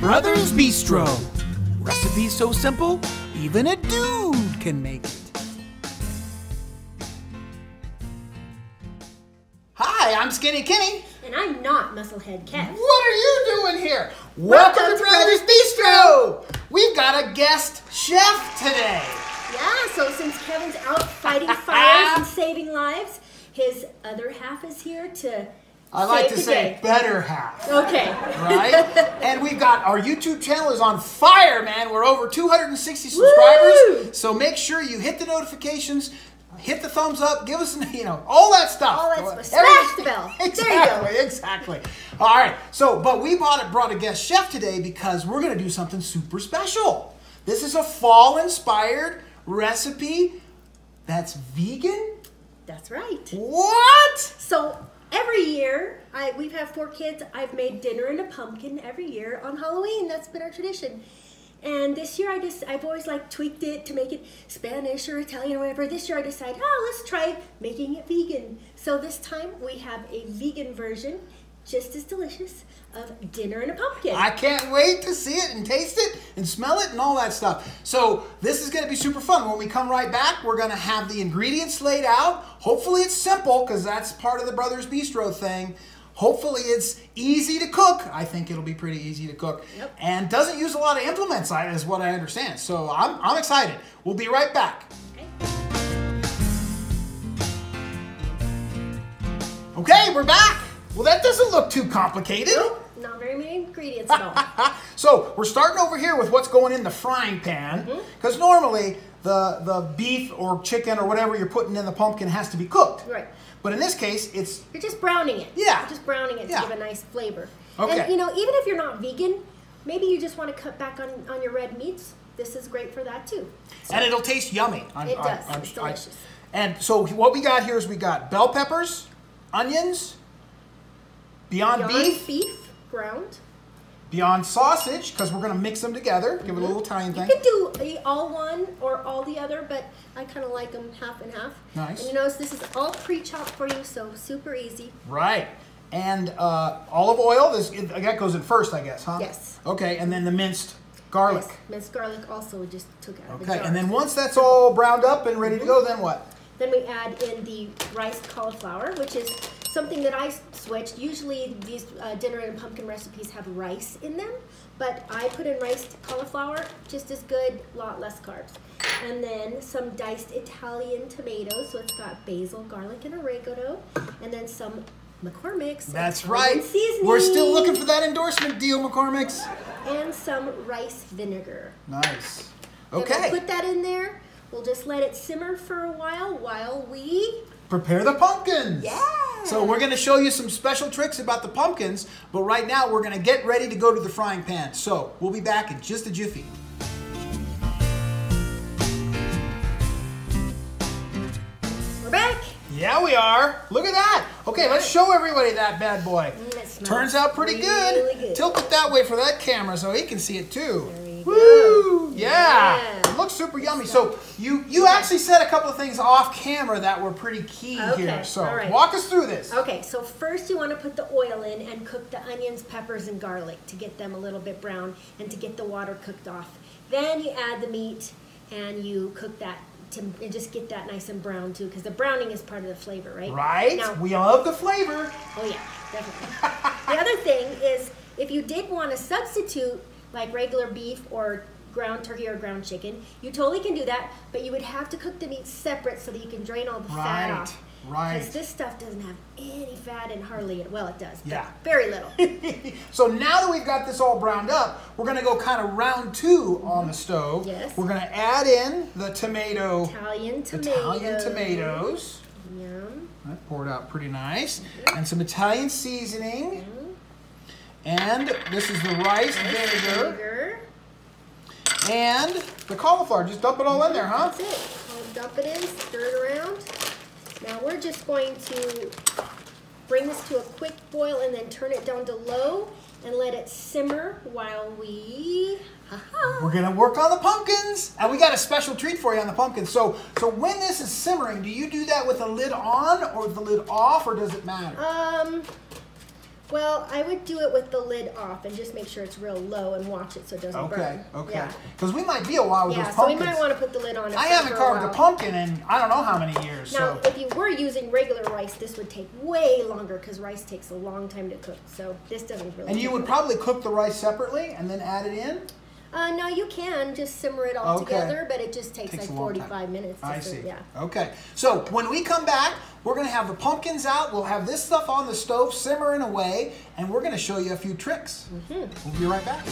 Brothers Bistro. Recipes so simple, even a dude can make it. Hi, I'm Skinny Kenny. And I'm not Musclehead Kev. What are you doing here? Welcome to Brothers Bistro. We've got a guest chef today. Yeah, so since Kevin's out fighting fires and saving lives, his other half is here to I like to say better half. Okay. Right? And we've got our YouTube channel is on fire, man. We're over 260 subscribers. Woo! So make sure you hit the notifications, hit the thumbs up, give us, all that stuff. All that stuff. Smash the bell. Exactly, There you go. exactly. All right. So, but we brought a guest chef today because we're going to do something super special. This is a fall-inspired recipe that's vegan. That's right. What? So every year, we've had 4 kids. I've made dinner and a pumpkin every year on Halloween. That's been our tradition. And this year, I've always tweaked it to make it Spanish or Italian or whatever. This year I decided, let's try making it vegan. So this time we have a vegan version, just as delicious, of dinner and a pumpkin. I can't wait to see it and taste it and smell it and all that stuff. So this is going to be super fun. When we come right back, we're going to have the ingredients laid out. Hopefully it's simple because that's part of the Brothers Bistro thing. Hopefully it's easy to cook. I think it'll be pretty easy to cook. Yep. And doesn't use a lot of implements, is what I understand. So I'm excited. We'll be right back. Okay, we're back. Well, that doesn't look too complicated. Nope, not very many ingredients at all. So we're starting over here with what's going in the frying pan, because normally the beef or chicken or whatever you're putting in the pumpkin has to be cooked. Right. But in this case, you're just browning it. Yeah. You're just browning it to give a nice flavor. Okay. And even if you're not vegan, maybe you just want to cut back on your red meats. This is great for that too. So, and it'll taste yummy. It does. It's delicious. And so what we got here is we got bell peppers, onions, Beyond beef ground. Beyond sausage, because we're going to mix them together. Give it a little Italian thing. You can do all one or all the other, but I kind of like them half and half. Nice. And you notice this is all pre-chopped for you, so super easy. Right. And olive oil, that goes in first, I guess, huh? Yes. Okay, and then the minced garlic. Yes, minced garlic also just took out of the Okay, jar. and then once that's all browned up and ready to go, then what? Then we add in the riced cauliflower, which is something that I switched. Usually these dinner and pumpkin recipes have rice in them, but I put in riced cauliflower, just as good, a lot less carbs. And then some diced Italian tomatoes, so it's got basil, garlic, and oregano, and then some McCormick's. That's right. Seasoning. We're still looking for that endorsement deal, McCormick's. And some rice vinegar. Nice. And Okay. we'll put that in there. We'll just let it simmer for a while we prepare the pumpkins. Yeah. So we're going to show you some special tricks about the pumpkins, but right now we're going to get ready to go to the frying pan. So we'll be back in just a jiffy. We're back. Yeah, we are. Look at that. Okay, let's show everybody that bad boy. It smells Turns out pretty really good. Tilt it that way for that camera so he can see it too. There we Woo! go. Yeah. It looks super yummy. So you actually said a couple of things off camera that were pretty key here. So all right. walk us through this. Okay, so first you want to put the oil in and cook the onions, peppers, and garlic to get them a little bit brown and to get the water cooked off. Then you add the meat and you cook that and just get that nice and brown too, because the browning is part of the flavor, right? Right. Now, we love the flavor. oh yeah, definitely. The other thing is, if you did want to substitute like regular beef or ground turkey or ground chicken, you totally can do that, but you would have to cook the meat separate so that you can drain all the fat off. Right. Because this stuff doesn't have any fat and hardly, well, it does, but Yeah. very little. So now that we've got this all browned up, we're going to go kind of round 2 on the stove. Yes. We're going to add in the Italian tomatoes. Yum. That poured out pretty nice. And some Italian seasoning. And this is the rice vinegar. And the cauliflower. Just dump it all in there, huh? That's it. I'll dump it in, stir it around. Now we're just going to bring this to a quick boil and then turn it down to low and let it simmer while we... We're going to work on the pumpkins. And we got a special treat for you on the pumpkins. So when this is simmering, do you do that with the lid on or the lid off, or does it matter? Well, I would do it with the lid off and just make sure it's real low and watch it so it doesn't burn. Okay. Because we might be a while with those so pumpkins. we might want to put the lid on. I haven't carved a pumpkin in I don't know how many years. Now, if you were using regular rice, this would take way longer because rice takes a long time to cook. So this doesn't really. And you would probably cook the rice separately and then add it in? No, you can just simmer it all together, but it just takes like 45 minutes. I see. Yeah. Okay. So when we come back, we're going to have the pumpkins out. We'll have this stuff on the stove simmering away, and we're going to show you a few tricks. We'll be right back.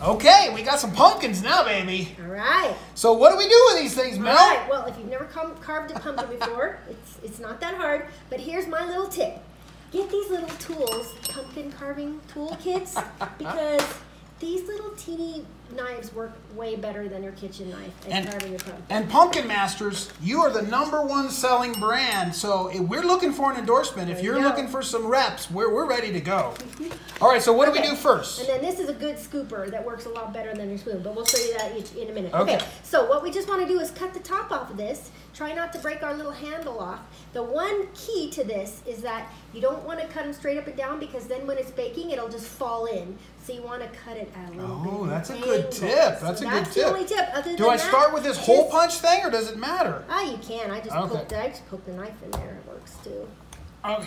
Okay, we got some pumpkins now, baby. All right. So what do we do with these things, Mel? All right. Well, if you've never carved a pumpkin before, it's not that hard. But here's my little tip. Get these little tools, pumpkin carving tool kits, because these little teeny knives work way better than your kitchen knife at carving a pumpkin. And Pumpkin Masters, you are the #1 selling brand, so if we're looking for an endorsement. If you're looking for some reps, we're ready to go. All right, so what do we do first? And then this is a good scooper that works a lot better than your spoon, but we'll show you that in a minute. Okay, so what we just want to do is cut the top off of this. Try not to break our little handle off. The one key to this is that you don't want to cut them straight up and down because then when it's baking, it'll just fall in. So you want to cut it at a little bit. Oh, that's a good tip. That's a good tip. That's the only tip. Other than do I start with this hole punch thing, or does it matter? You can. I just poke the knife in there. It works too. Okay.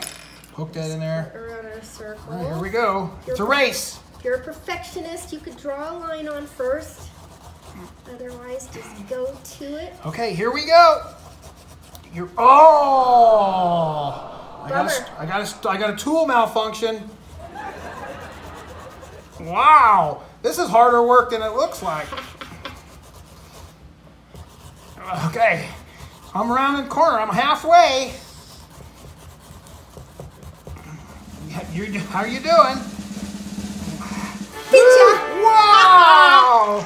Poke that in there. Around a circle. All right, here we go. It's a race. If you're a perfectionist, you could draw a line on first. Otherwise, just go to it. Okay, here we go. I got a tool malfunction. Wow, this is harder work than it looks like. Okay, I'm around the corner. I'm halfway. How you doing? Wow!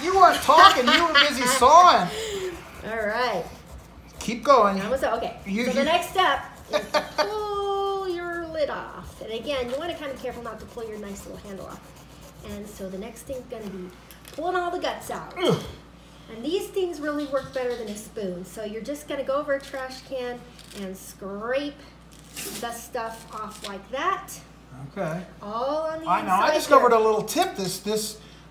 You weren't talking. You were busy sawing. All right. Keep going. Okay. So the next step is to pull your lid off. And again, you want to kind of be careful not to pull your nice little handle off. And so the next thing's going to be pulling all the guts out. Ugh. And these things really work better than a spoon. So you're just going to go over a trash can and scrape the stuff off like that. Okay. All on the inside. I know. I discovered a little tip.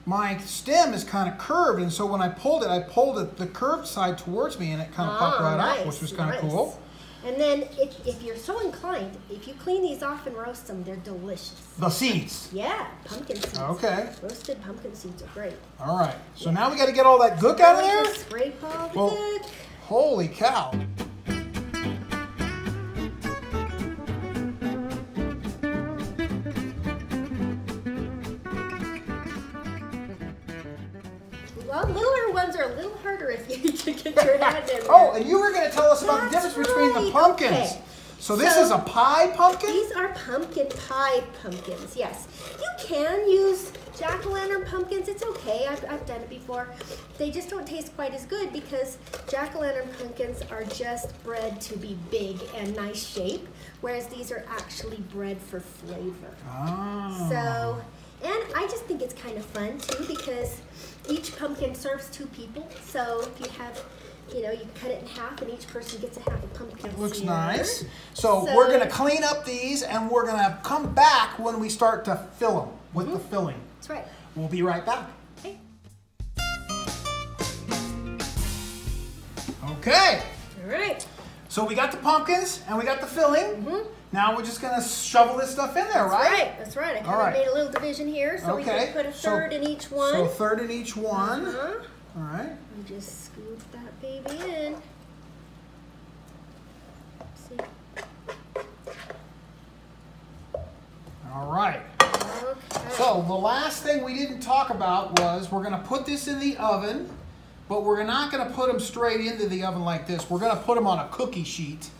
My stem is kind of curved, and so when I pulled it the curved side towards me, and it kind of popped right off, which was kind of cool. And then if you're so inclined, if you clean these off and roast them, they're delicious. The seeds? Yeah, pumpkin seeds. Okay. Roasted pumpkin seeds are great. All right. So now we got to get all that gook out of there? Just scrape all the gook. Holy cow. Well, littler ones are a little harder if you can get your hand in there. Oh, and you were going to tell us about the difference between the pumpkins. Okay. So this is a pie pumpkin? These are pumpkin pie pumpkins, yes. You can use jack-o'-lantern pumpkins. It's okay. I've done it before. They just don't taste quite as good because jack-o'-lantern pumpkins are just bred to be big and nice shape, whereas these are actually bred for flavor. Oh. So, and I just think it's kind of fun too because each pumpkin serves 2 people. So if you have, you cut it in half and each person gets a half a pumpkin. It looks nice. So we're going to clean up these and we're going to come back when we start to fill them with the filling. That's right. We'll be right back. Okay. Okay. All right. So we got the pumpkins and we got the filling. Now we're just going to shovel this stuff in there, right? That's right. I kind of made a little division here so we can put a third in each one. So a third in each one. All right. And just scoop that baby in. See? All right. Okay. So the last thing we didn't talk about was we're going to put this in the oven, but we're not going to put them straight into the oven like this. We're going to put them on a cookie sheet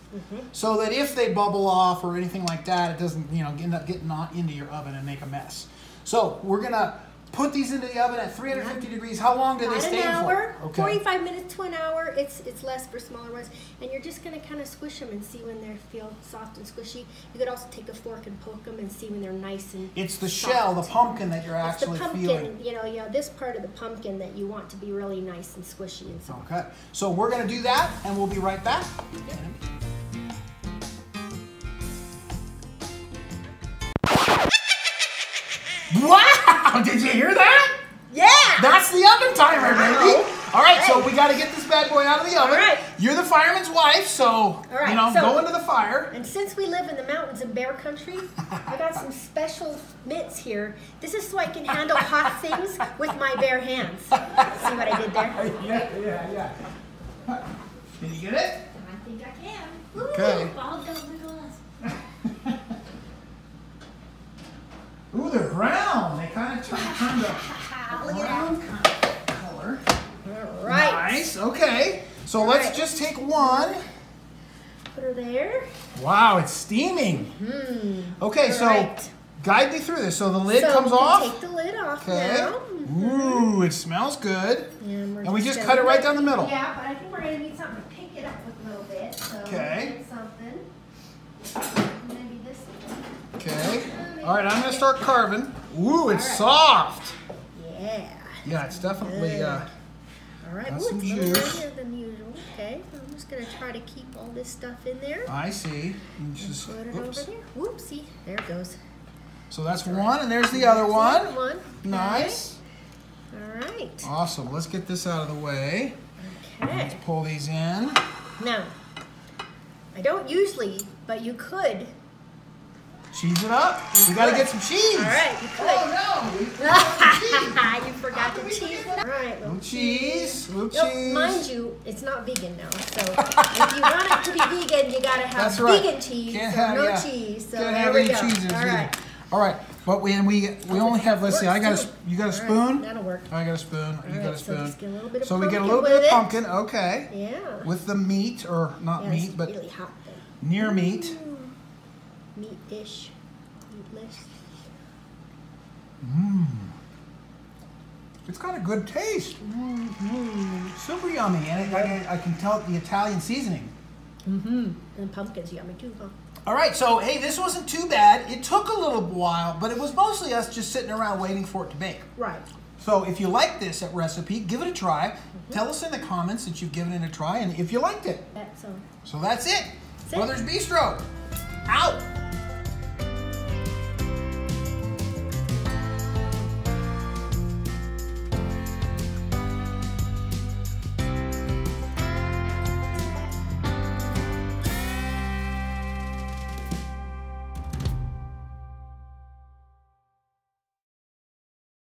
so that if they bubble off or anything like that, it doesn't end up getting into your oven and make a mess. So we're going to put these into the oven at 350 degrees. How long do they stay an hour, for? Okay. 45 minutes to an hour. It's less for smaller ones. And you're just going to kind of squish them and see when they feel soft and squishy. You could also take a fork and poke them and see when they're nice and It's the soft. shell, the pumpkin that you're actually It's the pumpkin, feeling. you know, this part of the pumpkin that you want to be really nice and squishy and soft. Okay. So we're going to do that, and we'll be right back. Yep. Wow! Did you hear that? Yeah! That's the oven timer, baby. Wow. All right, so Hey. we got to get this bad boy out of the oven. All right. You're the fireman's wife, so, right, you know, so- go into the fire. And since we live in the mountains in bear country, I got some special mitts here. This is so I can handle hot things with my bare hands. See what I did there? Yeah. Can you get it? I think I can. Okay. Ooh, balls don't wiggle us. Ooh, they're brown. They kind of turn to Look at brown that. kind of color. All right. Nice. Okay. So let's right. just take one. Put her there. Wow, it's steaming. Okay, so right. guide me through this. So the lid So comes we can off. Take the lid off Okay. now. Ooh, it smells good. And we just gonna cut it right put- down the middle. Yeah, but I think we're going to need something to pick it up with a little bit. So Okay. get something. Maybe this one. Okay. All right, I'm going to start carving. Ooh, it's right. soft. Yeah. Yeah, it's definitely. All right. got Ooh, some it's a little juice. heavier than usual. Okay. So I'm just going to try to keep all this stuff in there. I see. You just, Put it oops. over there. Whoopsie. There it goes. So that's one, and there's the other one. There's the other one. Nice. All right. Awesome. Let's get this out of the way. Let's Okay. pull these in. Now, I don't usually, but you could. Cheese it up. We got to get some cheese. All right, you could. Oh no! We You forgot the cheese. All right, little cheese. Little Nope, cheese. mind you, it's not vegan now. So if you want it to be vegan, you gotta have That's right. vegan cheese. Can't so have no yeah. cheese. So Can't there have we any go. cheeses. All either. right. All right. But we only have. Let's see. I got a. You got a All right, spoon. that'll work. I got a spoon. You All got a right, so spoon. just get a little bit of So we get a pumpkin little bit with of it. pumpkin. Okay. Yeah. With the meat, or not Yeah, meat, it's but really hot though. near meat. Meat-ish. Meatless. It's got a good taste. Super yummy, and I can tell the Italian seasoning. And pumpkin's yummy too, huh? All right, so hey, this wasn't too bad. It took a little while, but it was mostly us just sitting around waiting for it to bake. Right. So if you like this recipe, give it a try. Tell us in the comments that you've given it a try, and if you liked it. That's So that's it. That's it. Brothers Bistro, out.